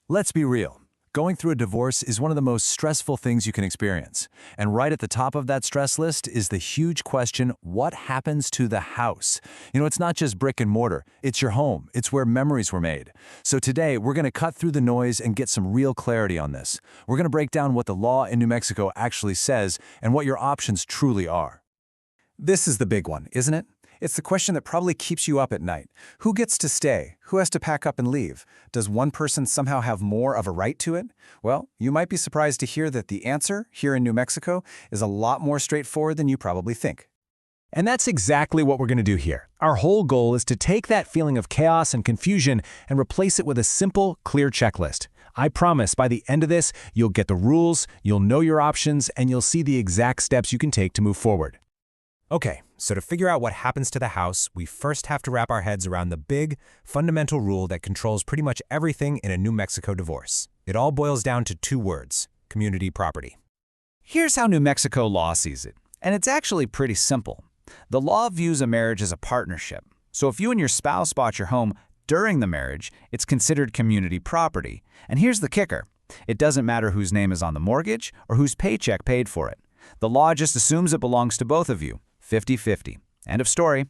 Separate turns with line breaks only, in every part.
Let's be real. Going through a divorce is one of the most stressful things you can experience. And right at the top of that stress list is the huge question, what happens to the house? It's not just brick and mortar. It's your home. It's where memories were made. So today, we're going to cut through the noise and get some real clarity on this. We're going to break down what the law in New Mexico actually says and what your options truly are.
This is the big one, isn't it? It's the question that probably keeps you up at night. Who gets to stay? Who has to pack up and leave? Does one person somehow have more of a right to it? Well, you might be surprised to hear that the answer, here in New Mexico, is a lot more straightforward than you probably think.
And that's exactly what we're going to do here. Our whole goal is to take that feeling of chaos and confusion and replace it with a simple, clear checklist. I promise by the end of this, you'll get the rules, you'll know your options, and you'll see the exact steps you can take to move forward.
Okay, so to figure out what happens to the house, we first have to wrap our heads around the big, fundamental rule that controls pretty much everything in a New Mexico divorce. It all boils down to two words: community property.
Here's how New Mexico law sees it, and it's actually pretty simple. The law views a marriage as a partnership. So if you and your spouse bought your home during the marriage, it's considered community property. And here's the kicker. It doesn't matter whose name is on the mortgage or whose paycheck paid for it. The law just assumes it belongs to both of you. 50-50. End of story.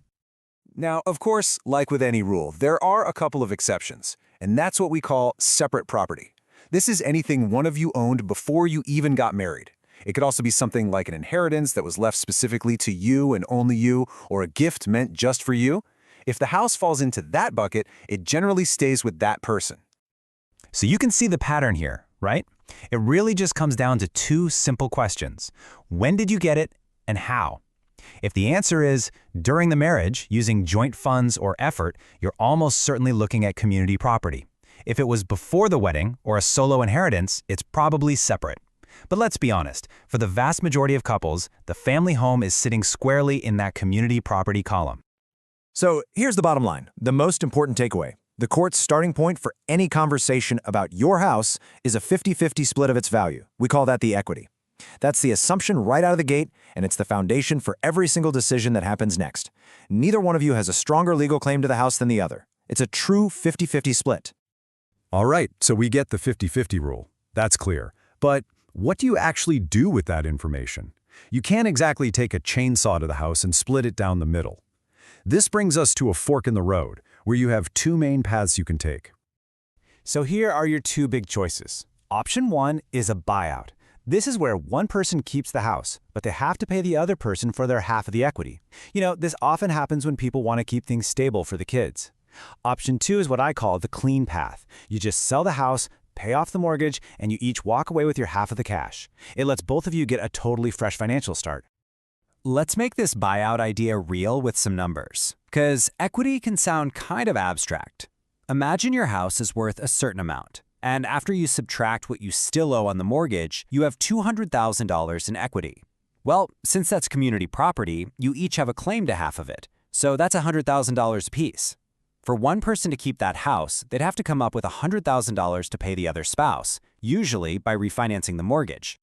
Now, of course, like with any rule, there are a couple of exceptions, and that's what we call separate property. This is anything one of you owned before you even got married. It could also be something like an inheritance that was left specifically to you and only you, or a gift meant just for you. If the house falls into that bucket, it generally stays with that person.
So you can see the pattern here, right? It really just comes down to two simple questions. When did you get it, and how? If the answer is during the marriage, using joint funds or effort, you're almost certainly looking at community property. If it was before the wedding or a solo inheritance, it's probably separate. But let's be honest, for the vast majority of couples, the family home is sitting squarely in that community property column.
So here's the bottom line, the most important takeaway. The court's starting point for any conversation about your house is a 50-50 split of its value. We call that the equity. That's the assumption right out of the gate, and it's the foundation for every single decision that happens next. Neither one of you has a stronger legal claim to the house than the other. It's a true 50-50 split.
All right, so we get the 50-50 rule. That's clear. But what do you actually do with that information? You can't exactly take a chainsaw to the house and split it down the middle. This brings us to a fork in the road, where you have two main paths you can take.
So here are your two big choices. Option 1 is a buyout. This is where one person keeps the house, but they have to pay the other person for their half of the equity. This often happens when people want to keep things stable for the kids. Option 2 is what I call the clean path. You just sell the house, pay off the mortgage, and you each walk away with your half of the cash. It lets both of you get a totally fresh financial start.
Let's make this buyout idea real with some numbers, because equity can sound kind of abstract. Imagine your house is worth a certain amount. And after you subtract what you still owe on the mortgage, you have $200,000 in equity. Well, since that's community property, you each have a claim to half of it. So that's $100,000 apiece. For one person to keep that house, they'd have to come up with $100,000 to pay the other spouse, usually by refinancing the mortgage.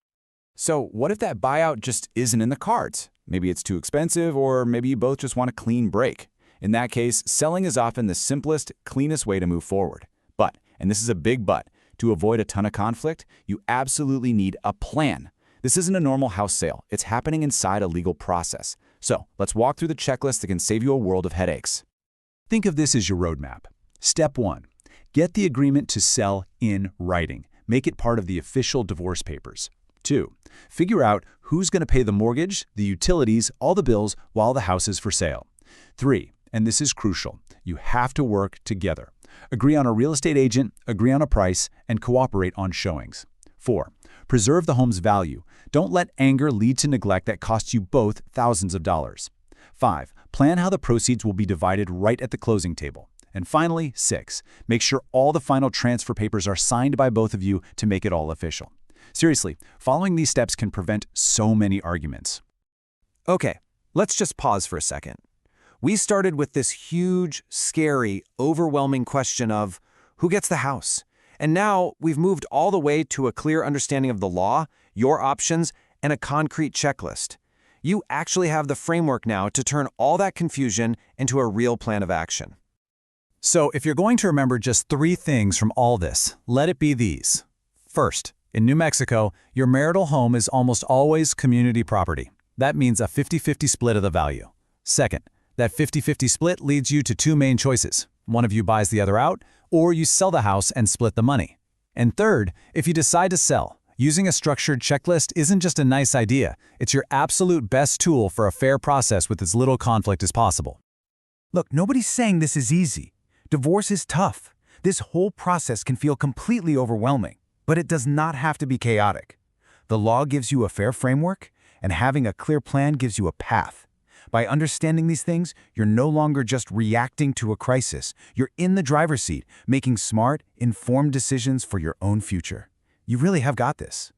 So what if that buyout just isn't in the cards? Maybe it's too expensive, or maybe you both just want a clean break. In that case, selling is often the simplest, cleanest way to move forward. But, and this is a big but, to avoid a ton of conflict, you absolutely need a plan. This isn't a normal house sale. It's happening inside a legal process. So let's walk through the checklist that can save you a world of headaches.
Think of this as your roadmap. Step 1. Get the agreement to sell in writing. Make it part of the official divorce papers. 2. Figure out who's going to pay the mortgage, the utilities, all the bills while the house is for sale. 3. And this is crucial. You have to work together. Agree on a real estate agent, agree on a price, and cooperate on showings. 4. Preserve the home's value. Don't let anger lead to neglect that costs you both thousands of dollars. 5. Plan how the proceeds will be divided right at the closing table. And finally, 6. Make sure all the final transfer papers are signed by both of you to make it all official. Seriously, following these steps can prevent so many arguments.
Okay, let's just pause for a second. We started with this huge, scary, overwhelming question of who gets the house? And now we've moved all the way to a clear understanding of the law, your options, and a concrete checklist. You actually have the framework now to turn all that confusion into a real plan of action.
So if you're going to remember just 3 things from all this, let it be these. First, in New Mexico, your marital home is almost always community property. That means a 50-50 split of the value. Second, that 50-50 split leads you to 2 main choices. One of you buys the other out, or you sell the house and split the money. And third, if you decide to sell, using a structured checklist isn't just a nice idea, it's your absolute best tool for a fair process with as little conflict as possible.
Look, nobody's saying this is easy. Divorce is tough. This whole process can feel completely overwhelming, but it does not have to be chaotic. The law gives you a fair framework, and having a clear plan gives you a path. By understanding these things, you're no longer just reacting to a crisis. You're in the driver's seat, making smart, informed decisions for your own future. You really have got this.